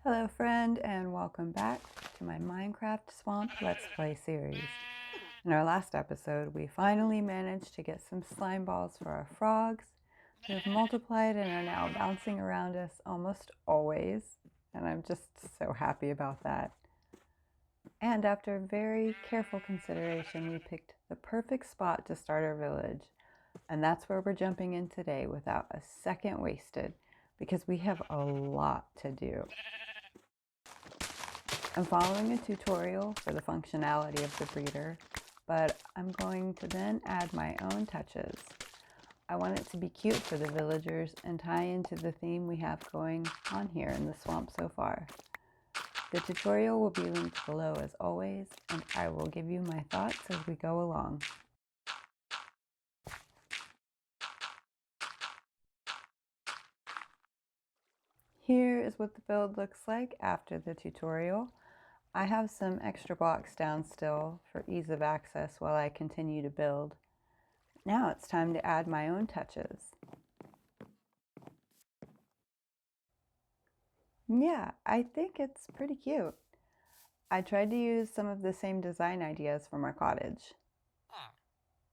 Hello friend, and welcome back to my Minecraft Swamp Let's Play series. In our last episode, we finally managed to get some slime balls for our frogs who have multiplied and are now bouncing around us almost always, and I'm just so happy about that. And after very careful consideration, we picked the perfect spot to start our village, and that's where we're jumping in today without a second wasted, because we have a lot to do. I'm following a tutorial for the functionality of the breeder, but I'm going to then add my own touches. I want it to be cute for the villagers and tie into the theme we have going on here in the swamp so far. The tutorial will be linked below as always, and I will give you my thoughts as we go along. Here is what the build looks like after the tutorial. I have some extra blocks down still for ease of access while I continue to build. Now it's time to add my own touches. Yeah, I think it's pretty cute. I tried to use some of the same design ideas from our cottage.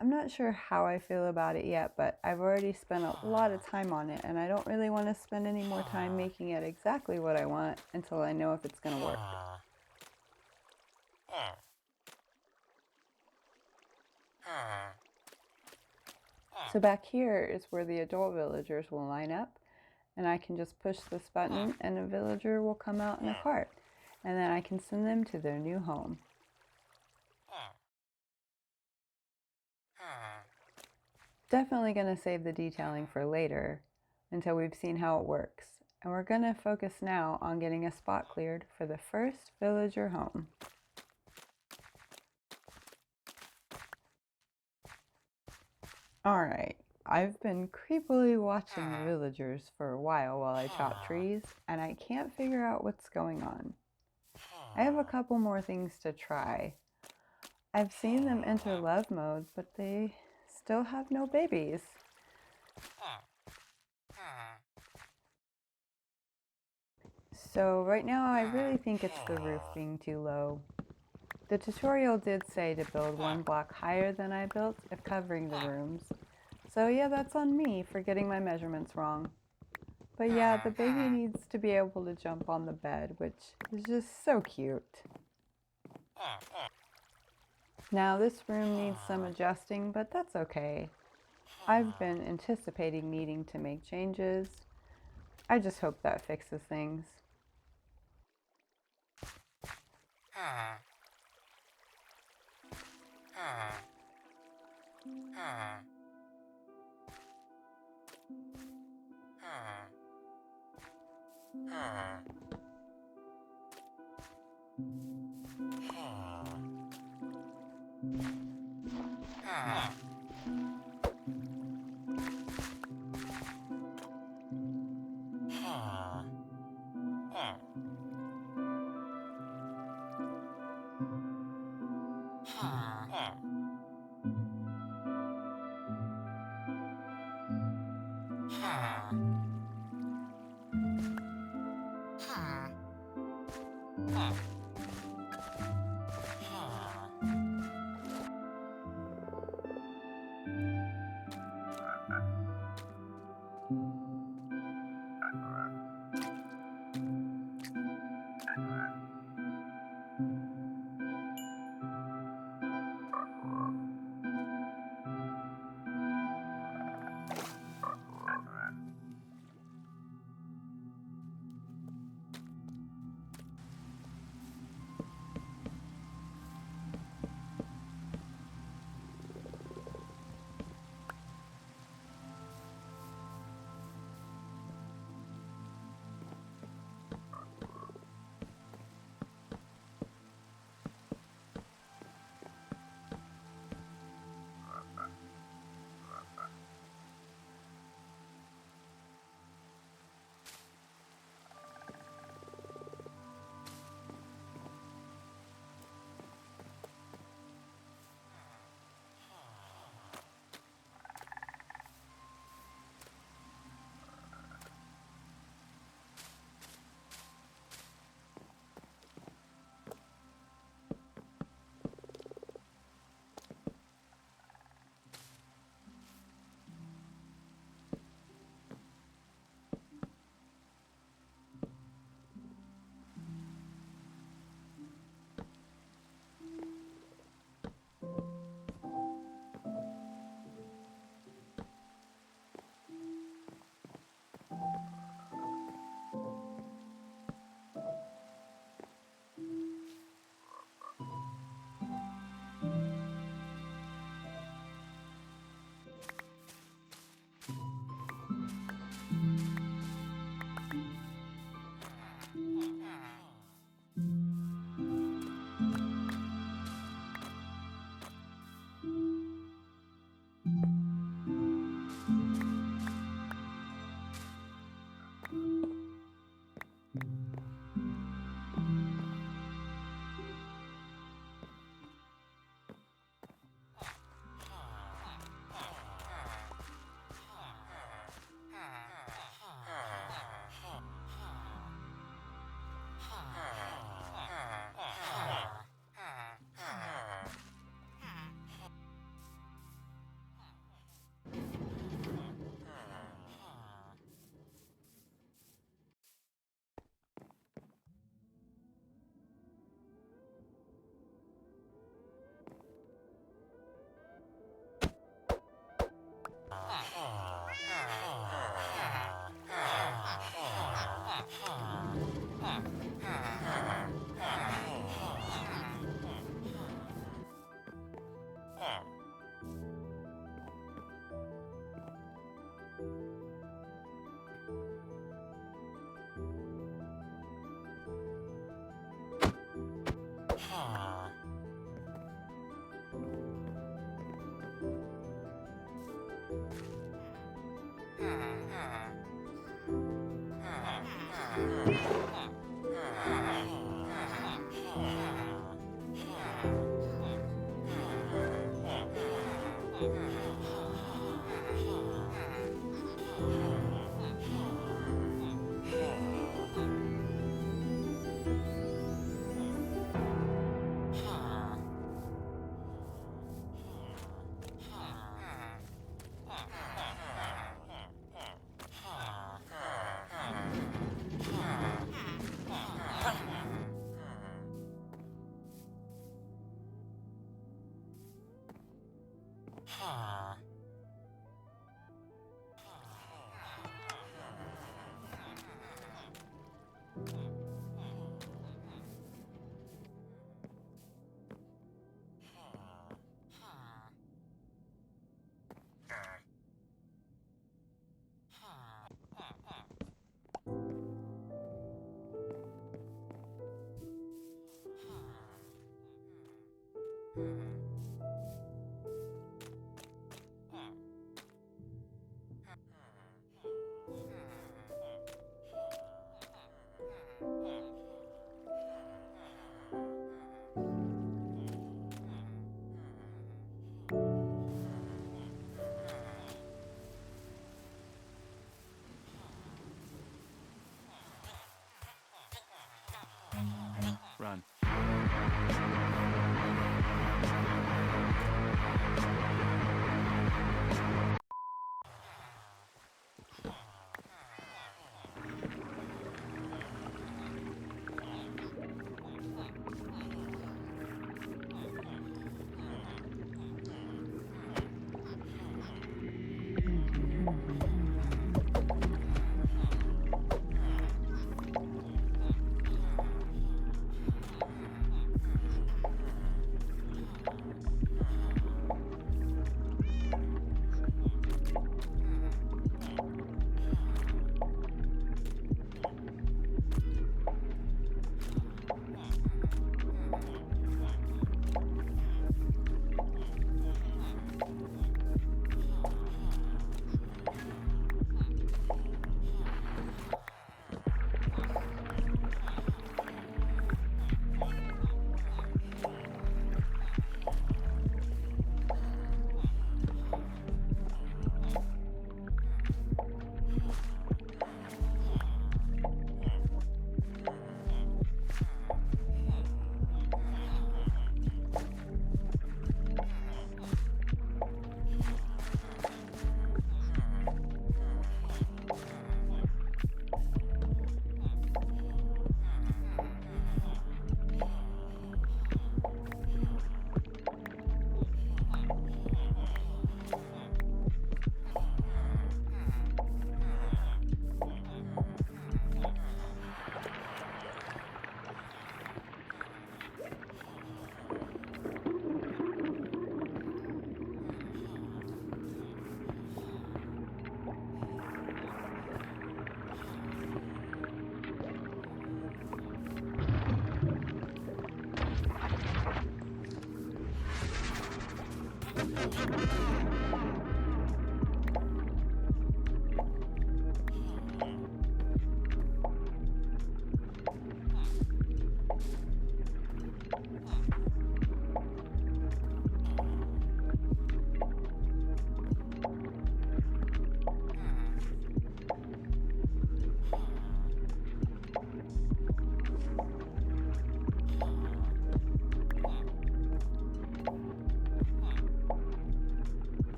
I'm not sure how I feel about it yet, but I've already spent a lot of time on it, and I don't really want to spend any more time making it exactly what I want until I know if it's going to work. So back here is where the adult villagers will line up, and I can just push this button and a villager will come out in a cart, and then I can send them to their new home. Definitely going to save the detailing for later until we've seen how it works, and we're going to focus now on getting a spot cleared for the first villager home. Alright, I've been creepily watching the villagers for a while I chop trees, and I can't figure out what's going on. I have a couple more things to try. I've seen them enter love mode, but they still have no babies. So right now I really think it's the roof being too low. The tutorial did say to build one block higher than I built if covering the rooms. So yeah, that's on me for getting my measurements wrong. But yeah, the baby needs to be able to jump on the bed, which is just so cute. Now this room needs some adjusting, but that's okay. I've been anticipating needing to make changes. I just hope that fixes things. Run.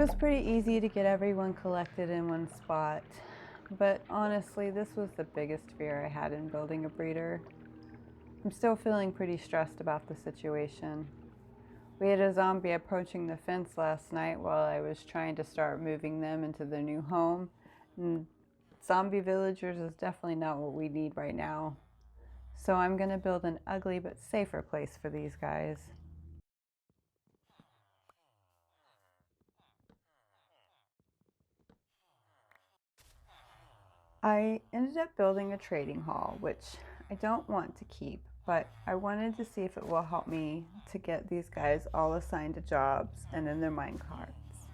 was pretty easy to get everyone collected in one spot, but honestly, this was the biggest fear I had in building a breeder. I'm still feeling pretty stressed about the situation. We had a zombie approaching the fence last night while I was trying to start moving them into their new home, and zombie villagers is definitely not what we need right now. So I'm gonna build an ugly but safer place for these guys. I ended up building a trading hall, which I don't want to keep, but I wanted to see if it will help me to get these guys all assigned to jobs and in their minecarts.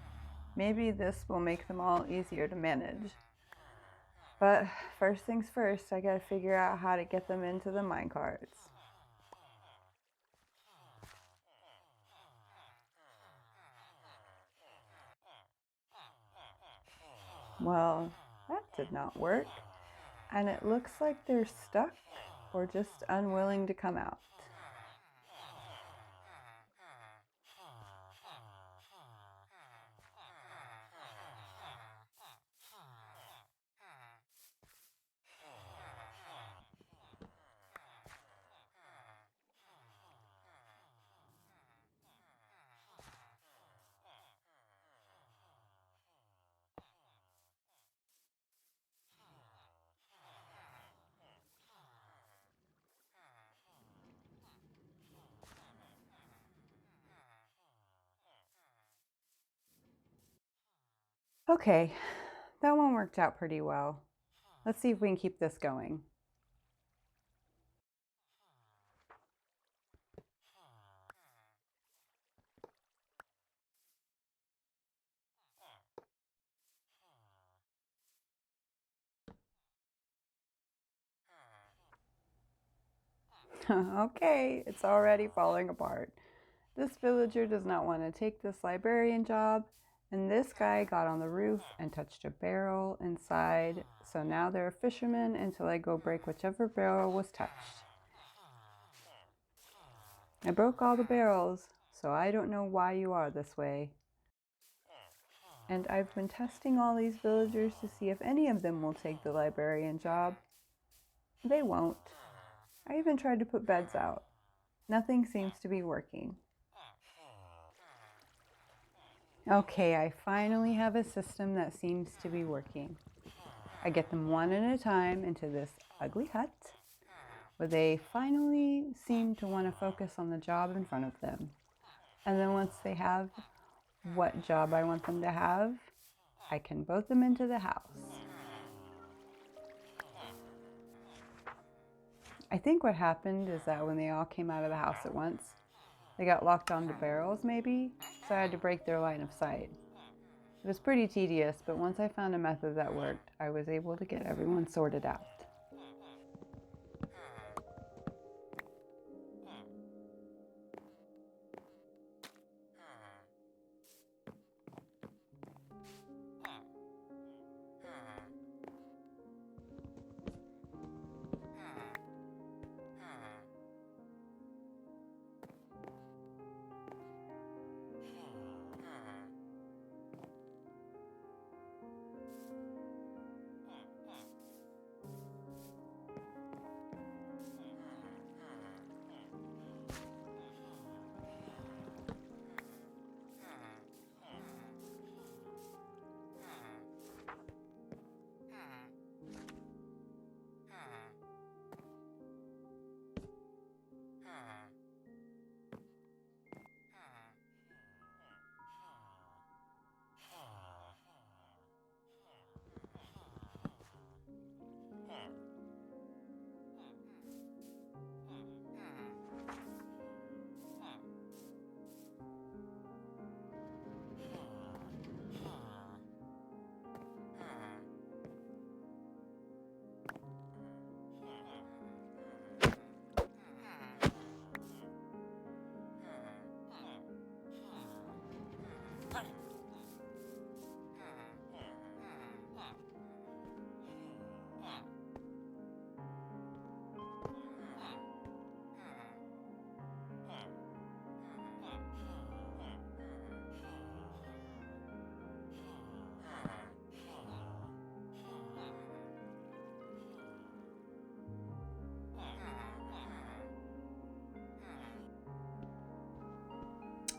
Maybe this will make them all easier to manage. But first things first, I gotta figure out how to get them into the minecarts. Well, that did not work. And it looks like they're stuck or just unwilling to come out. Okay, that one worked out pretty well. Let's see if we can keep this going. Okay, it's already falling apart. This villager does not want to take this librarian job, and this guy got on the roof and touched a barrel inside, so now they're fishermen until I go break whichever barrel was touched. I broke all the barrels, so I don't know why you are this way. And I've been testing all these villagers to see if any of them will take the librarian job. They won't. I even tried to put beds out. Nothing seems to be working. Okay, I finally have a system that seems to be working. I get them one at a time into this ugly hut, where they finally seem to want to focus on the job in front of them. And then once they have what job I want them to have, I can boat them into the house. I think what happened is that when they all came out of the house at once, they got locked onto barrels maybe, so I had to break their line of sight. It was pretty tedious, but once I found a method that worked, I was able to get everyone sorted out.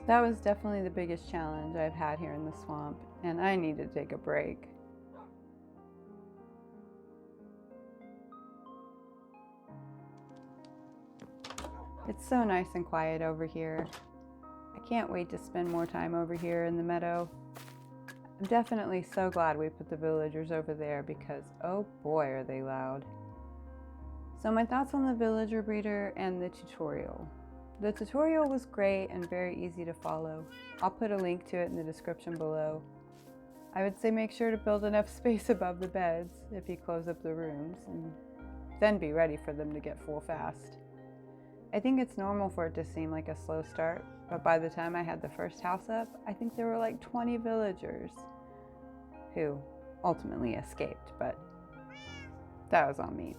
That was definitely the biggest challenge I've had here in the swamp, and I need to take a break. It's so nice and quiet over here. I can't wait to spend more time over here in the meadow. I'm definitely so glad we put the villagers over there because oh boy are they loud. So my thoughts on the villager breeder and the tutorial. The tutorial was great and very easy to follow. I'll put a link to it in the description below. I would say make sure to build enough space above the beds if you close up the rooms, and then be ready for them to get full fast. I think it's normal for it to seem like a slow start, but by the time I had the first house up, I think there were like 20 villagers who ultimately escaped, but that was on me.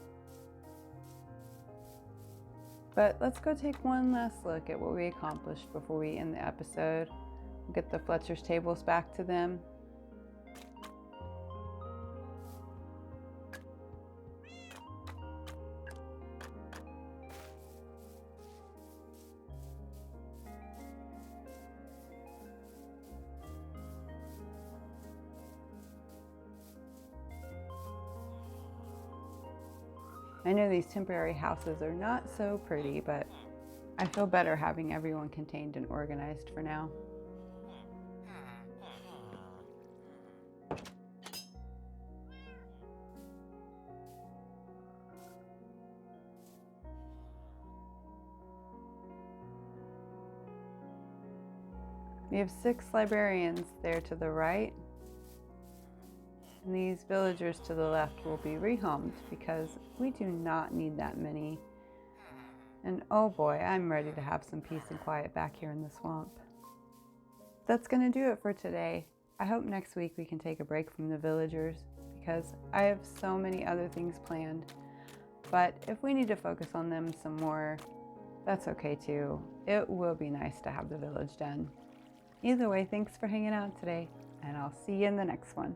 But let's go take one last look at what we accomplished before we end the episode. We'll get the Fletcher's tables back to them. I know these temporary houses are not so pretty, but I feel better having everyone contained and organized for now. We have 6 librarians there to the right, and these villagers to the left will be rehomed because we do not need that many. And oh boy, I'm ready to have some peace and quiet back here in the swamp. That's going to do it for today. I hope next week we can take a break from the villagers because I have so many other things planned. But if we need to focus on them some more, that's okay too. It will be nice to have the village done. Either way, thanks for hanging out today, and I'll see you in the next one.